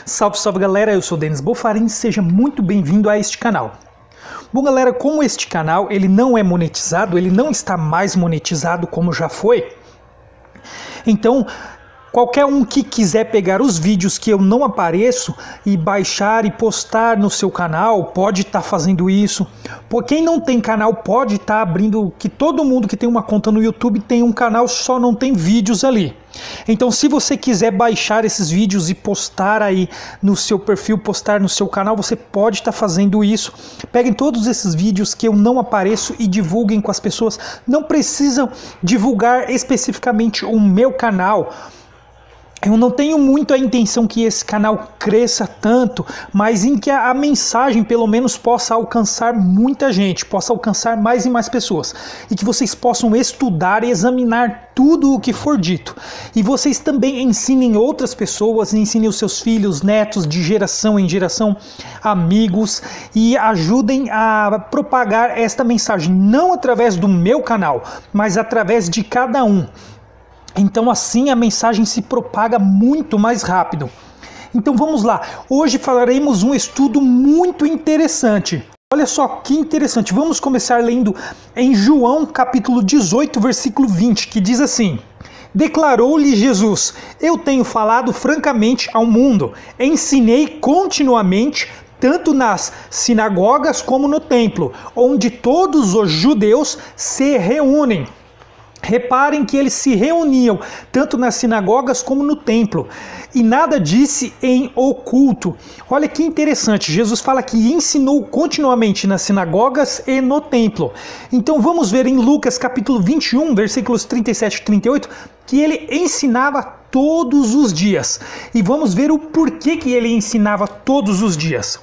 Salve, salve galera, eu sou Denis Bofarin, seja muito bem-vindo a este canal. Bom galera, como este canal ele não é monetizado, ele não está mais monetizado como já foi, então qualquer um que quiser pegar os vídeos que eu não apareço e baixar e postar no seu canal, pode estar fazendo isso. Por quem não tem canal pode estar abrindo, que todo mundo que tem uma conta no YouTube tem um canal, só não tem vídeos ali. Então se você quiser baixar esses vídeos e postar aí no seu perfil, postar no seu canal, você pode estar fazendo isso. Peguem todos esses vídeos que eu não apareço e divulguem com as pessoas. Não precisam divulgar especificamente o meu canal. Eu não tenho muito a intenção que esse canal cresça tanto, mas em que a mensagem pelo menos possa alcançar muita gente, possa alcançar mais e mais pessoas. E que vocês possam estudar e examinar tudo o que for dito. E vocês também ensinem outras pessoas, ensinem os seus filhos, netos, de geração em geração, amigos, e ajudem a propagar esta mensagem, não através do meu canal, mas através de cada um. Então assim a mensagem se propaga muito mais rápido. Então vamos lá, hoje falaremos um estudo muito interessante. Olha só que interessante, vamos começar lendo em João capítulo 18, versículo 20, que diz assim: Declarou-lhe Jesus: Eu tenho falado francamente ao mundo, ensinei continuamente, tanto nas sinagogas como no templo, onde todos os judeus se reúnem. Reparem que eles se reuniam tanto nas sinagogas como no templo, e nada disse em oculto. Olha que interessante, Jesus fala que ensinou continuamente nas sinagogas e no templo. Então vamos ver em Lucas capítulo 21, versículos 37 e 38, que ele ensinava todos os dias. E vamos ver o porquê que ele ensinava todos os dias.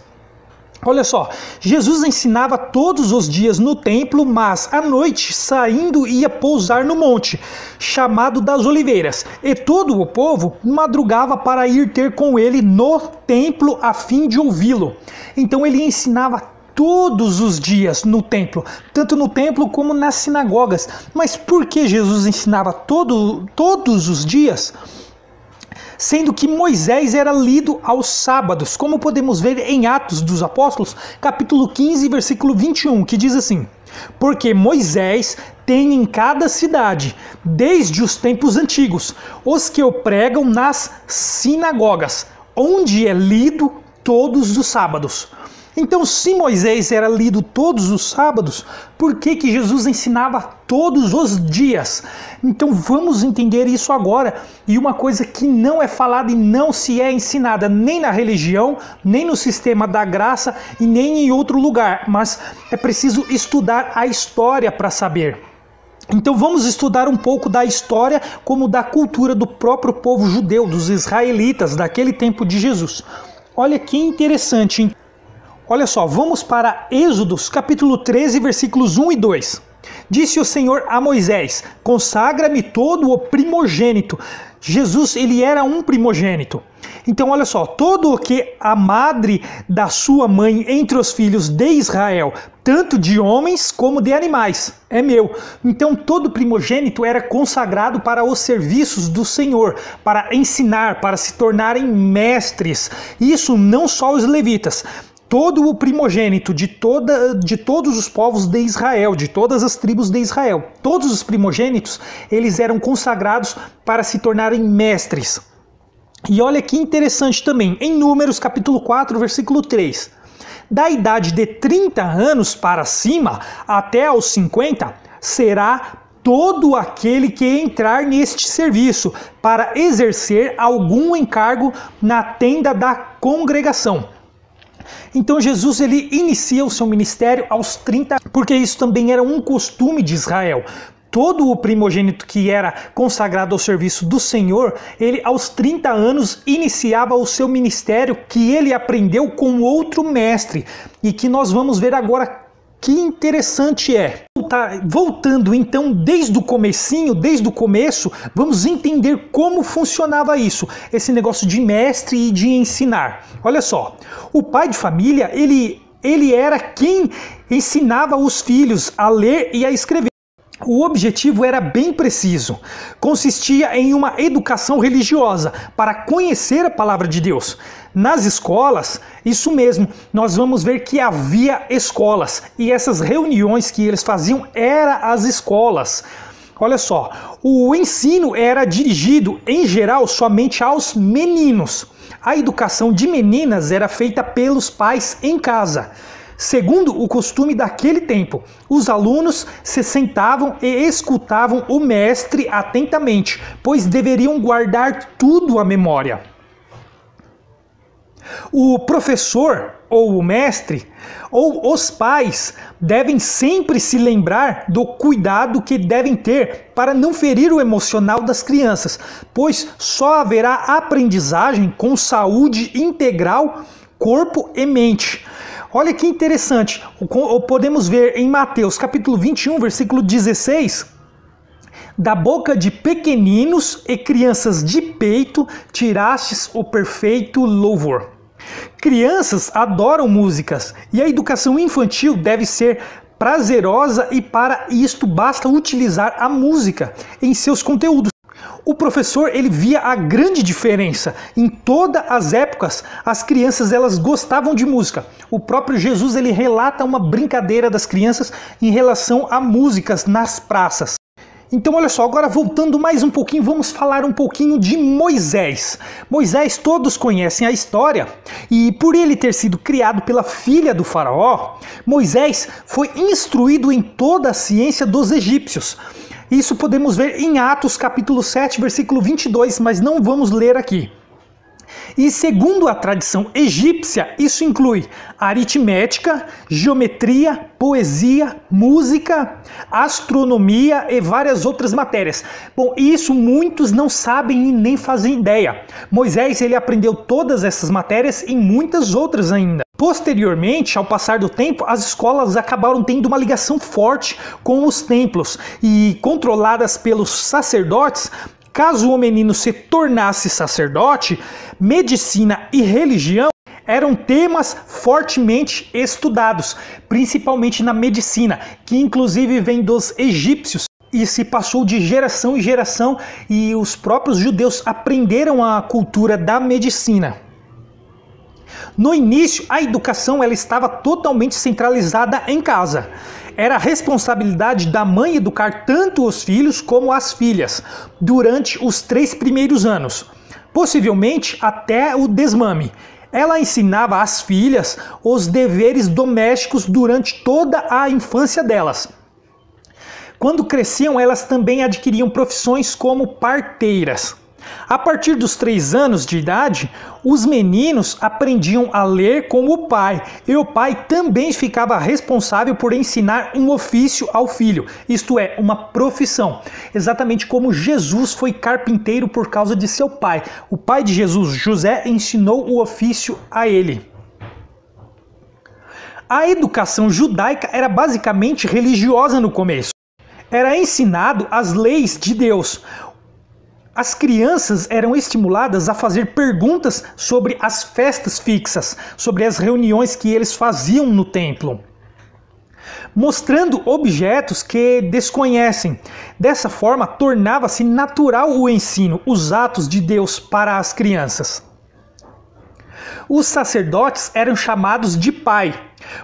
Olha só, Jesus ensinava todos os dias no templo, mas à noite, saindo, ia pousar no monte, chamado das Oliveiras, e todo o povo madrugava para ir ter com ele no templo, a fim de ouvi-lo. Então ele ensinava todos os dias no templo, tanto no templo como nas sinagogas. Mas por que Jesus ensinava todos os dias? Sendo que Moisés era lido aos sábados, como podemos ver em Atos dos Apóstolos, capítulo 15, versículo 21, que diz assim: Porque Moisés tem em cada cidade, desde os tempos antigos, os que o pregam nas sinagogas, onde é lido todos os sábados. Então, se Moisés era lido todos os sábados, por que Jesus ensinava todos os dias? Então vamos entender isso agora. E uma coisa que não é falada e não se é ensinada nem na religião, nem no sistema da graça e nem em outro lugar, mas é preciso estudar a história para saber. Então vamos estudar um pouco da história como da cultura do próprio povo judeu, dos israelitas, daquele tempo de Jesus. Olha que interessante, hein? Olha só, vamos para Êxodos, capítulo 13, versículos 1 e 2. Disse o Senhor a Moisés: Consagra-me todo o primogênito. Jesus, ele era um primogênito. Então, olha só, todo o que a madre da sua mãe entre os filhos de Israel, tanto de homens como de animais, é meu. Então, todo primogênito era consagrado para os serviços do Senhor, para ensinar, para se tornarem mestres. Isso não só os levitas. Todo o primogênito de todos os povos de Israel, de todas as tribos de Israel, todos os primogênitos, eles eram consagrados para se tornarem mestres. E olha que interessante também, em Números capítulo 4, versículo 3. Da idade de 30 anos para cima, até aos 50, será todo aquele que entrar neste serviço, para exercer algum encargo na tenda da congregação. Então Jesus ele inicia o seu ministério aos 30, porque isso também era um costume de Israel. Todo o primogênito que era consagrado ao serviço do Senhor, ele aos 30 anos iniciava o seu ministério, que ele aprendeu com outro mestre, e que nós vamos ver agora que interessante é. Voltando então desde o começo, vamos entender como funcionava isso, esse negócio de mestre e de ensinar. Olha só, o pai de família, ele era quem ensinava os filhos a ler e a escrever. O objetivo era bem preciso. Consistia em uma educação religiosa para conhecer a palavra de Deus. Nas escolas, isso mesmo, nós vamos ver que havia escolas e essas reuniões que eles faziam eram as escolas. Olha só, o ensino era dirigido, em geral, somente aos meninos. A educação de meninas era feita pelos pais em casa. Segundo o costume daquele tempo, os alunos se sentavam e escutavam o mestre atentamente, pois deveriam guardar tudo à memória. O professor ou o mestre ou os pais devem sempre se lembrar do cuidado que devem ter para não ferir o emocional das crianças, pois só haverá aprendizagem com saúde integral, corpo e mente. Olha que interessante, podemos ver em Mateus capítulo 21, versículo 16, da boca de pequeninos e crianças de peito tirastes o perfeito louvor. Crianças adoram músicas e a educação infantil deve ser prazerosa e para isto basta utilizar a música em seus conteúdos. O professor ele via a grande diferença. Em todas as épocas, as crianças elas gostavam de música. O próprio Jesus ele relata uma brincadeira das crianças em relação a músicas nas praças. Então olha só, agora voltando mais um pouquinho, vamos falar um pouquinho de Moisés. Moisés, todos conhecem a história, e por ele ter sido criado pela filha do faraó, Moisés foi instruído em toda a ciência dos egípcios. Isso podemos ver em Atos capítulo 7, versículo 22, mas não vamos ler aqui. E segundo a tradição egípcia, isso inclui aritmética, geometria, poesia, música, astronomia e várias outras matérias. Bom, isso muitos não sabem e nem fazem ideia. Moisés ele aprendeu todas essas matérias e muitas outras ainda. Posteriormente, ao passar do tempo, as escolas acabaram tendo uma ligação forte com os templos e controladas pelos sacerdotes. Caso o menino se tornasse sacerdote, medicina e religião eram temas fortemente estudados, principalmente na medicina, que inclusive vem dos egípcios e se passou de geração em geração, e os próprios judeus aprenderam a cultura da medicina. No início, a educação ela estava totalmente centralizada em casa. Era a responsabilidade da mãe educar tanto os filhos como as filhas durante os 3 primeiros anos, possivelmente até o desmame. Ela ensinava às filhas os deveres domésticos durante toda a infância delas. Quando cresciam, elas também adquiriam profissões como parteiras. A partir dos 3 anos de idade, os meninos aprendiam a ler com o pai, e o pai também ficava responsável por ensinar um ofício ao filho, isto é, uma profissão. Exatamente como Jesus foi carpinteiro por causa de seu pai. O pai de Jesus, José, ensinou o ofício a ele. A educação judaica era basicamente religiosa no começo. Era ensinado as leis de Deus. As crianças eram estimuladas a fazer perguntas sobre as festas fixas, sobre as reuniões que eles faziam no templo, mostrando objetos que desconhecem. Dessa forma, tornava-se natural o ensino, os atos de Deus para as crianças. Os sacerdotes eram chamados de pai,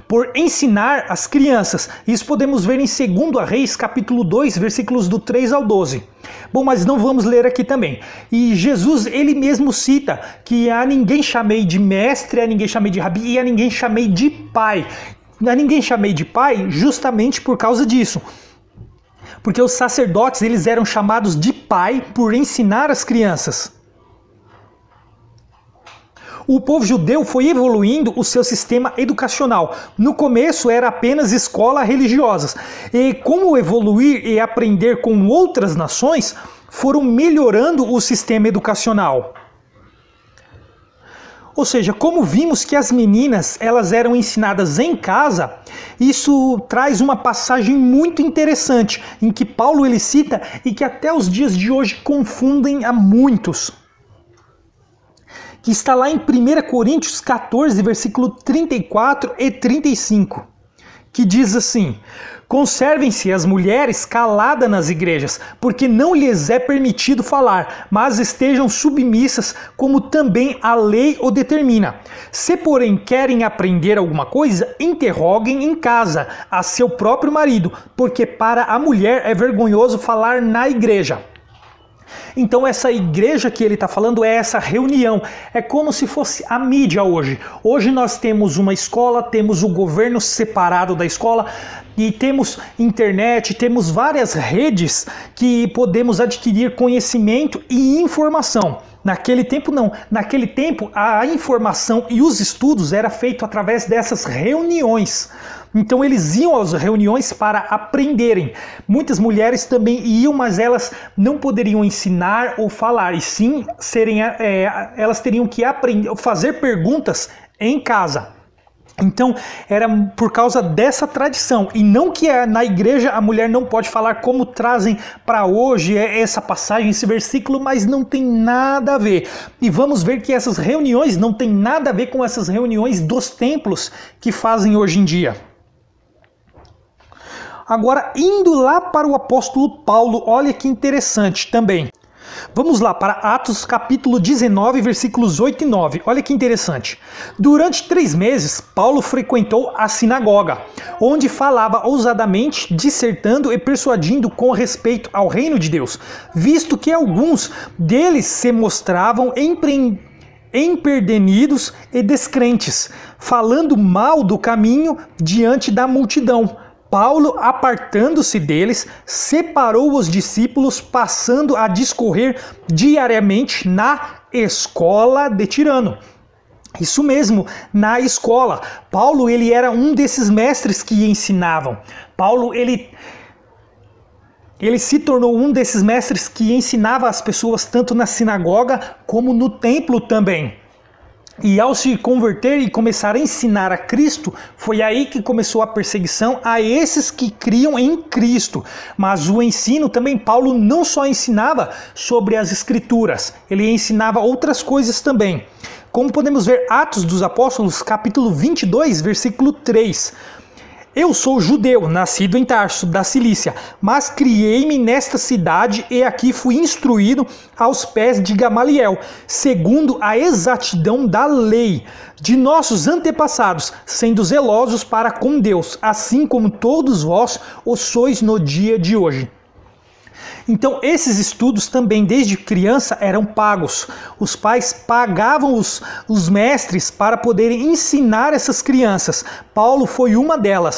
por ensinar as crianças. Isso podemos ver em 2 Reis, capítulo 2, versículos do 3 ao 12. Bom, mas não vamos ler aqui também. E Jesus, ele mesmo cita que a ninguém chamei de mestre, a ninguém chamei de rabi e a ninguém chamei de pai. A ninguém chamei de pai justamente por causa disso. Porque os sacerdotes, eles eram chamados de pai por ensinar as crianças. O povo judeu foi evoluindo o seu sistema educacional. No começo era apenas escolas religiosas. E como evoluir e aprender com outras nações, foram melhorando o sistema educacional. Ou seja, como vimos que as meninas elas eram ensinadas em casa, isso traz uma passagem muito interessante, em que Paulo ele cita e que até os dias de hoje confundem a muitos. Que está lá em 1 Coríntios 14, versículo 34 e 35, que diz assim: conservem-se as mulheres caladas nas igrejas, porque não lhes é permitido falar, mas estejam submissas, como também a lei o determina. Se, porém, querem aprender alguma coisa, interroguem em casa a seu próprio marido, porque para a mulher é vergonhoso falar na igreja. Então essa igreja que ele está falando é essa reunião, é como se fosse a mídia hoje. Hoje nós temos uma escola, temos o governo separado da escola e temos internet, temos várias redes que podemos adquirir conhecimento e informação. Naquele tempo não, naquele tempo a informação e os estudos era feito através dessas reuniões. Então eles iam às reuniões para aprenderem. Muitas mulheres também iam, mas elas não poderiam ensinar ou falar, e sim elas teriam que aprender, fazer perguntas em casa. Então era por causa dessa tradição, e não que na igreja a mulher não pode falar, como trazem para hoje essa passagem, esse versículo, mas não tem nada a ver. E vamos ver que essas reuniões não tem nada a ver com essas reuniões dos templos que fazem hoje em dia. Agora, indo lá para o apóstolo Paulo, olha que interessante também. Vamos lá para Atos capítulo 19, versículos 8 e 9. Olha que interessante. Durante 3 meses, Paulo frequentou a sinagoga, onde falava ousadamente, dissertando e persuadindo com respeito ao reino de Deus, visto que alguns deles se mostravam empedernidos e descrentes, falando mal do caminho diante da multidão. Paulo, apartando-se deles, separou os discípulos, passando a discorrer diariamente na escola de Tirano. Isso mesmo, na escola. Paulo, ele era um desses mestres que ensinavam. Paulo, ele se tornou um desses mestres que ensinava as pessoas tanto na sinagoga como no templo também. E ao se converter e começar a ensinar a Cristo, foi aí que começou a perseguição a esses que criam em Cristo. Mas o ensino também, Paulo não só ensinava sobre as Escrituras, ele ensinava outras coisas também. Como podemos ver, Atos dos Apóstolos, capítulo 22, versículo 3. Eu sou judeu, nascido em Tarso, da Cilícia, mas criei-me nesta cidade e aqui fui instruído aos pés de Gamaliel, segundo a exatidão da lei de nossos antepassados, sendo zelosos para com Deus, assim como todos vós o sois no dia de hoje. Então esses estudos também desde criança eram pagos. Os pais pagavam os mestres para poderem ensinar essas crianças. Paulo foi uma delas.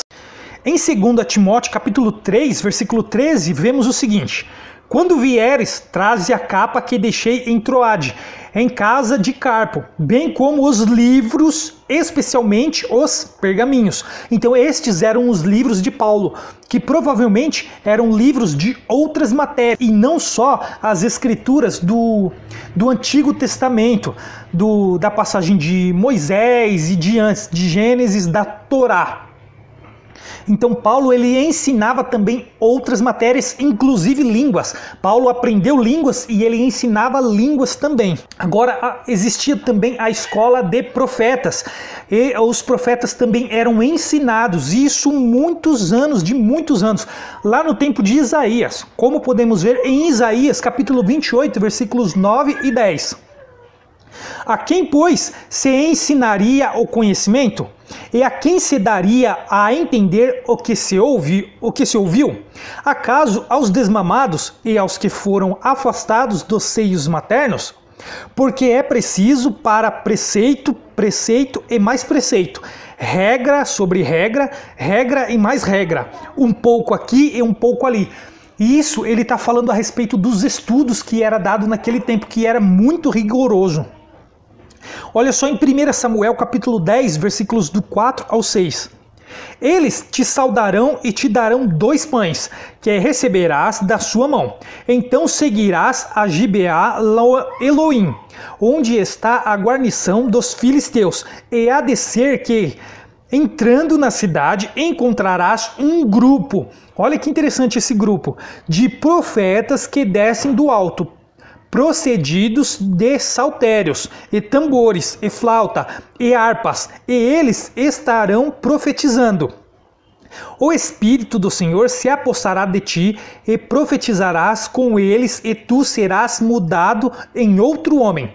Em 2 Timóteo capítulo 3, versículo 13, vemos o seguinte: quando vieres, traze a capa que deixei em Troade, em casa de Carpo, bem como os livros, especialmente os pergaminhos. Então estes eram os livros de Paulo, que provavelmente eram livros de outras matérias, e não só as escrituras do Antigo Testamento, da passagem de Moisés e de antes, de Gênesis, da Torá. Então Paulo, ele ensinava também outras matérias, inclusive línguas. Paulo aprendeu línguas e ele ensinava línguas também. Agora, existia também a escola de profetas. E os profetas também eram ensinados, isso muitos anos, lá no tempo de Isaías. Como podemos ver em Isaías, capítulo 28, versículos 9 e 10. A quem, pois, se ensinaria o conhecimento? E a quem se daria a entender o que se ouviu? Acaso aos desmamados e aos que foram afastados dos seios maternos? Porque é preciso para preceito, preceito e mais preceito, regra sobre regra, regra e mais regra, um pouco aqui e um pouco ali. E isso ele está falando a respeito dos estudos que era dado naquele tempo, que era muito rigoroso. Olha só em 1 Samuel capítulo 10, versículos do 4 ao 6. Eles te saudarão e te darão 2 pães, que receberás da sua mão. Então seguirás a Gibeá Elohim, onde está a guarnição dos filisteus, e há de ser que, entrando na cidade, encontrarás um grupo, olha que interessante esse grupo, de profetas que descem do alto, procedidos de saltérios, e tambores, e flauta, e harpas, e eles estarão profetizando. O Espírito do Senhor se apossará de ti, e profetizarás com eles, e tu serás mudado em outro homem.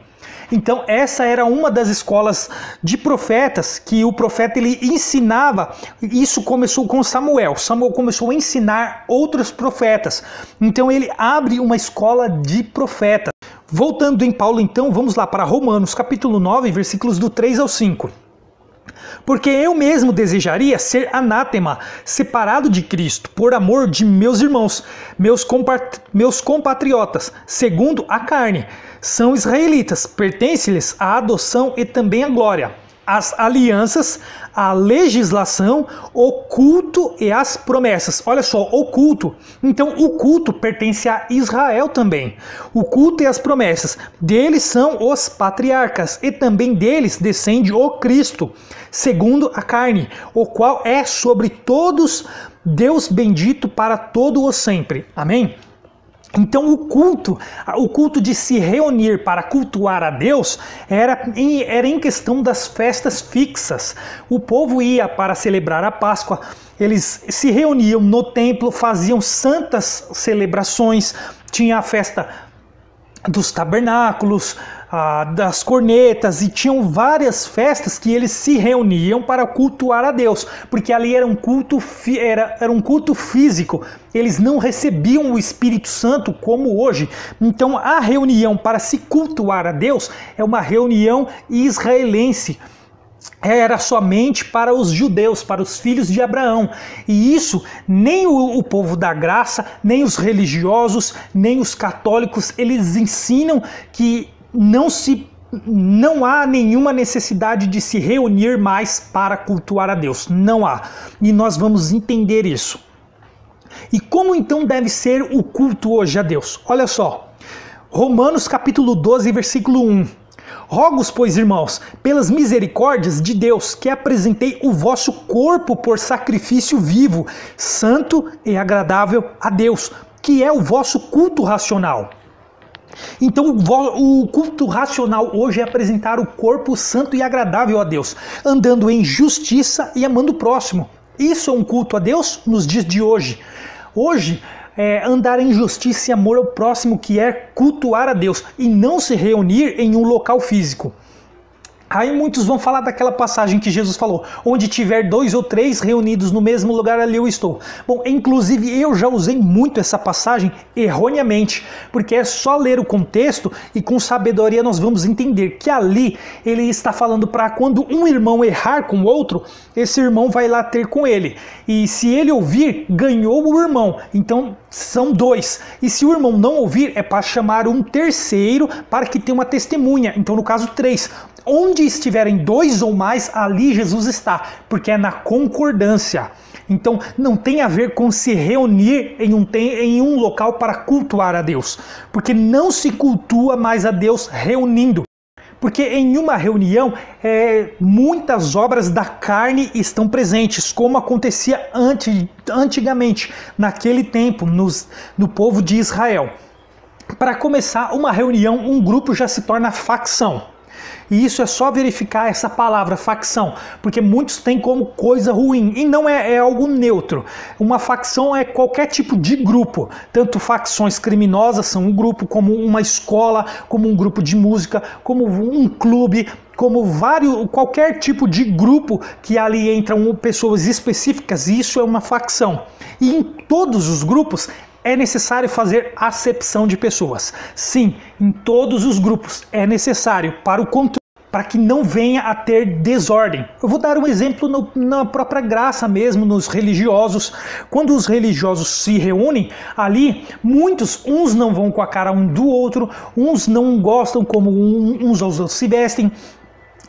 Então essa era uma das escolas de profetas que o profeta ele ensinava. Isso começou com Samuel. Samuel começou a ensinar outros profetas. Então ele abre uma escola de profetas. Voltando em Paulo então, vamos lá para Romanos capítulo 9, versículos do 3 ao 5. Porque eu mesmo desejaria ser anátema, separado de Cristo, por amor de meus irmãos, meus compatriotas, segundo a carne. São israelitas, pertence-lhes a adoção e também a glória, as alianças, a legislação, o culto e as promessas. Olha só, o culto. Então, o culto pertence a Israel também. O culto e as promessas. Deles são os patriarcas, e também deles descende o Cristo, segundo a carne, o qual é sobre todos Deus bendito para todo o sempre. Amém? Então o culto de se reunir para cultuar a Deus era em questão das festas fixas. O povo ia para celebrar a Páscoa, eles se reuniam no templo, faziam santas celebrações, tinha a festa dos tabernáculos, das cornetas, e tinham várias festas que eles se reuniam para cultuar a Deus, porque ali era um culto físico, eles não recebiam o Espírito Santo como hoje. Então a reunião para se cultuar a Deus é uma reunião israelense. Era somente para os judeus, para os filhos de Abraão. E isso nem o povo da graça, nem os religiosos, nem os católicos, eles ensinam que não há nenhuma necessidade de se reunir mais para cultuar a Deus. Não há. E nós vamos entender isso. E como então deve ser o culto hoje a Deus? Olha só. Romanos capítulo 12, versículo 1. Rogo-vos, pois, irmãos, pelas misericórdias de Deus, que apresentei o vosso corpo por sacrifício vivo, santo e agradável a Deus, que é o vosso culto racional. Então o culto racional hoje é apresentar o corpo santo e agradável a Deus, andando em justiça e amando o próximo. Isso é um culto a Deus nos dias de hoje. Hoje, andar em justiça e amor ao próximo, que é cultuar a Deus e não se reunir em um local físico. Aí muitos vão falar daquela passagem que Jesus falou, onde tiver 2 ou 3 reunidos no mesmo lugar, ali eu estou. Bom, inclusive eu já usei muito essa passagem erroneamente, porque é só ler o contexto e com sabedoria nós vamos entender que ali ele está falando para quando um irmão errar com o outro, esse irmão vai lá ter com ele. E se ele ouvir, ganhou o irmão. Então são 2. E se o irmão não ouvir, é para chamar um terceiro para que tenha uma testemunha. Então no caso 3. Onde estiverem 2 ou mais, ali Jesus está, porque é na concordância. Então não tem a ver com se reunir em um local para cultuar a Deus, porque não se cultua mais a Deus reunindo. Porque em uma reunião, muitas obras da carne estão presentes, como acontecia antigamente, naquele tempo, no povo de Israel. Para começar uma reunião, um grupo já se torna facção. E isso é só verificar essa palavra, facção, porque muitos têm como coisa ruim, e não é algo neutro. Uma facção é qualquer tipo de grupo, tanto facções criminosas são um grupo, como uma escola, como um grupo de música, como um clube, como qualquer tipo de grupo que ali entram pessoas específicas, e isso é uma facção. E em todos os grupos é necessário fazer acepção de pessoas. Sim, em todos os grupos é necessário para o controle, para que não venha a ter desordem. Eu vou dar um exemplo na própria graça mesmo, nos religiosos. Quando os religiosos se reúnem, ali uns não vão com a cara um do outro, uns não gostam como uns aos outros se vestem.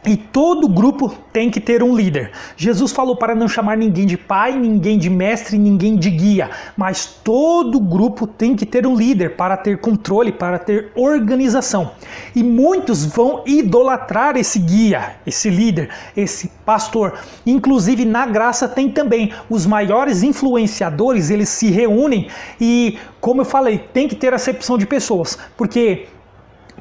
E todo grupo tem que ter um líder. Jesus falou para não chamar ninguém de pai, ninguém de mestre, ninguém de guia. Mas todo grupo tem que ter um líder para ter controle, para ter organização. E muitos vão idolatrar esse guia, esse líder, esse pastor. Inclusive na graça tem também os maiores influenciadores, eles se reúnem e, como eu falei, tem que ter acepção de pessoas. Porque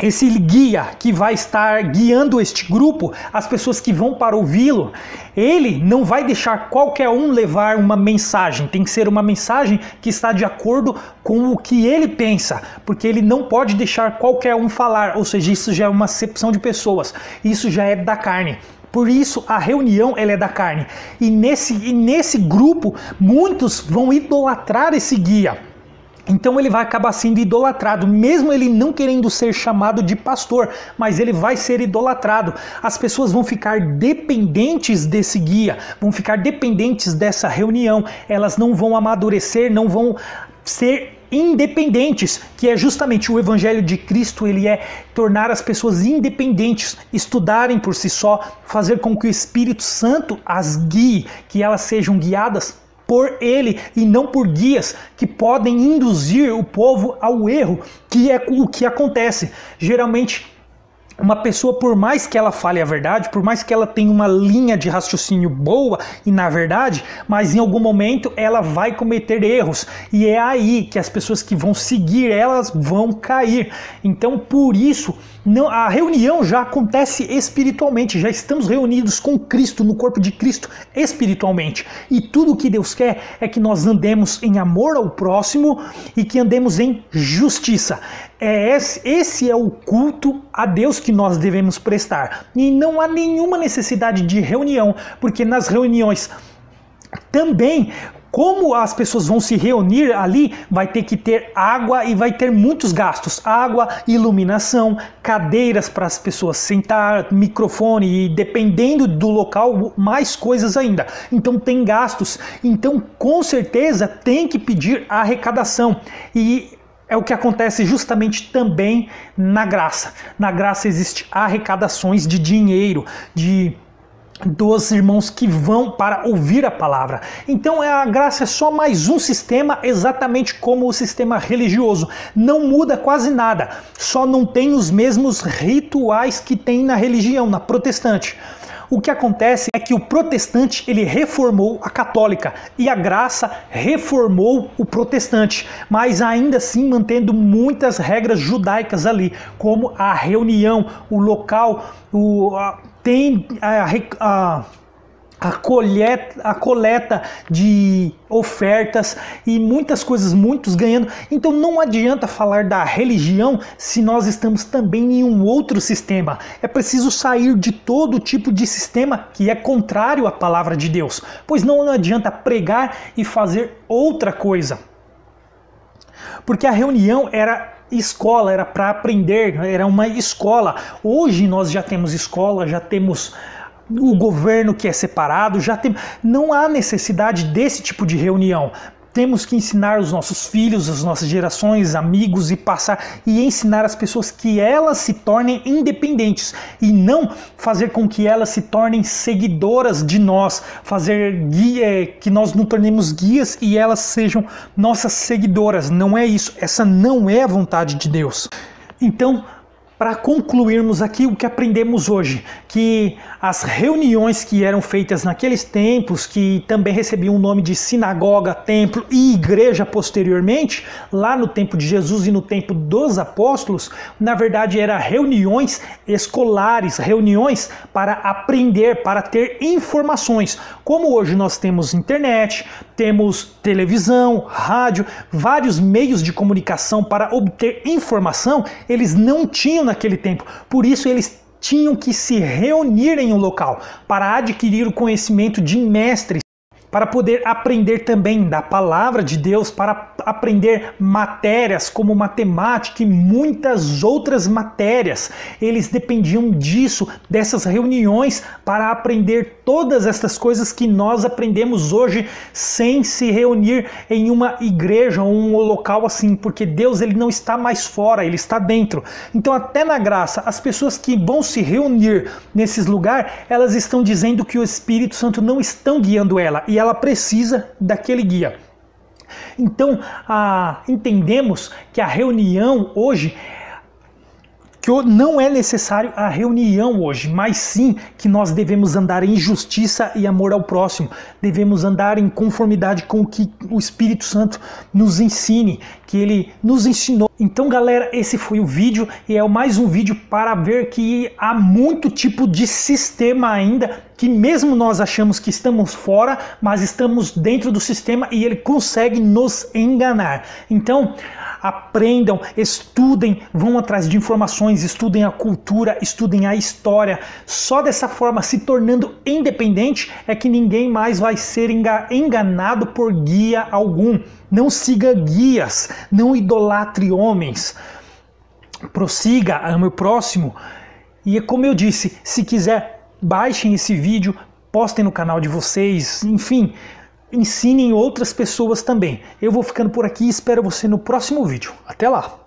esse guia que vai estar guiando este grupo, as pessoas que vão para ouvi-lo, ele não vai deixar qualquer um levar uma mensagem, tem que ser uma mensagem que está de acordo com o que ele pensa, porque ele não pode deixar qualquer um falar, ou seja, isso já é uma acepção de pessoas, isso já é da carne. Por isso a reunião ela é da carne, e nesse grupo muitos vão idolatrar esse guia. Então ele vai acabar sendo idolatrado, mesmo ele não querendo ser chamado de pastor, mas ele vai ser idolatrado. As pessoas vão ficar dependentes desse guia, vão ficar dependentes dessa reunião, elas não vão amadurecer, não vão ser independentes, que é justamente o evangelho de Cristo, ele é tornar as pessoas independentes, estudarem por si só, fazer com que o Espírito Santo as guie, que elas sejam guiadas por ele e não por guias que podem induzir o povo ao erro, que é o que acontece. Geralmente, uma pessoa, por mais que ela fale a verdade, por mais que ela tenha uma linha de raciocínio boa e na verdade, mas em algum momento ela vai cometer erros. E é aí que as pessoas que vão seguir elas vão cair. Então, por isso, a reunião já acontece espiritualmente, já estamos reunidos com Cristo, no corpo de Cristo espiritualmente. E tudo o que Deus quer é que nós andemos em amor ao próximo e que andemos em justiça. Esse é o culto a Deus que nós devemos prestar. E não há nenhuma necessidade de reunião, porque nas reuniões também, como as pessoas vão se reunir ali, vai ter que ter água e vai ter muitos gastos. Água, iluminação, cadeiras para as pessoas sentar, microfone e dependendo do local, mais coisas ainda. Então tem gastos. Então com certeza tem que pedir arrecadação. E é o que acontece justamente também na graça. Na graça existe arrecadações de dinheiro, dos irmãos que vão para ouvir a palavra. Então a graça é só mais um sistema, exatamente como o sistema religioso. Não muda quase nada, só não tem os mesmos rituais que tem na religião, na protestante. O que acontece é que o protestante ele reformou a católica e a graça reformou o protestante, mas ainda assim mantendo muitas regras judaicas ali, como a reunião, o local, tem a coleta de ofertas e muitas coisas, muitos ganhando. Então não adianta falar da religião se nós estamos também em um outro sistema. É preciso sair de todo tipo de sistema que é contrário à palavra de Deus, pois não adianta pregar e fazer outra coisa. Porque a reunião era escola, era para aprender, era uma escola. Hoje nós já temos escola, já temos o governo que é separado, não há necessidade desse tipo de reunião. Temos que ensinar os nossos filhos, as nossas gerações, amigos e ensinar as pessoas que elas se tornem independentes e não fazer com que elas se tornem seguidoras de nós, fazer que nós nos tornemos guias e elas sejam nossas seguidoras. Não é isso, essa não é a vontade de Deus. Então, para concluirmos aqui o que aprendemos hoje, que as reuniões que eram feitas naqueles tempos, que também recebiam o nome de sinagoga, templo e igreja posteriormente, lá no tempo de Jesus e no tempo dos apóstolos, na verdade eram reuniões escolares, reuniões para aprender, para ter informações. Como hoje nós temos internet, temos televisão, rádio, vários meios de comunicação para obter informação, eles não tinham naquele tempo. Por isso eles tinham que se reunir em um local para adquirir o conhecimento de mestres, para poder aprender também da palavra de Deus, para aprender matérias como matemática e muitas outras matérias. Eles dependiam disso, dessas reuniões, para aprender todas essas coisas que nós aprendemos hoje sem se reunir em uma igreja ou um local assim, porque Deus ele não está mais fora, ele está dentro. Então até na graça, as pessoas que vão se reunir nesses lugares, elas estão dizendo que o Espírito Santo não está guiando ela, e ela precisa daquele guia. Então, entendemos que a reunião hoje, que não é necessário a reunião hoje, mas sim que nós devemos andar em justiça e amor ao próximo. Devemos andar em conformidade com o que o Espírito Santo nos ensine, que ele nos ensinou. Então galera, esse foi o vídeo e é mais um vídeo para ver que há muito tipo de sistema ainda, que mesmo nós achamos que estamos fora, mas estamos dentro do sistema e ele consegue nos enganar. Então aprendam, estudem, vão atrás de informações, estudem a cultura, estudem a história. Só dessa forma, se tornando independente, é que ninguém mais vai ser enganado por guia algum. Não siga guias, não idolatre homens. Prossiga, ame o próximo. E como eu disse, se quiser, baixem esse vídeo, postem no canal de vocês, enfim, ensinem outras pessoas também. Eu vou ficando por aqui e espero você no próximo vídeo. Até lá!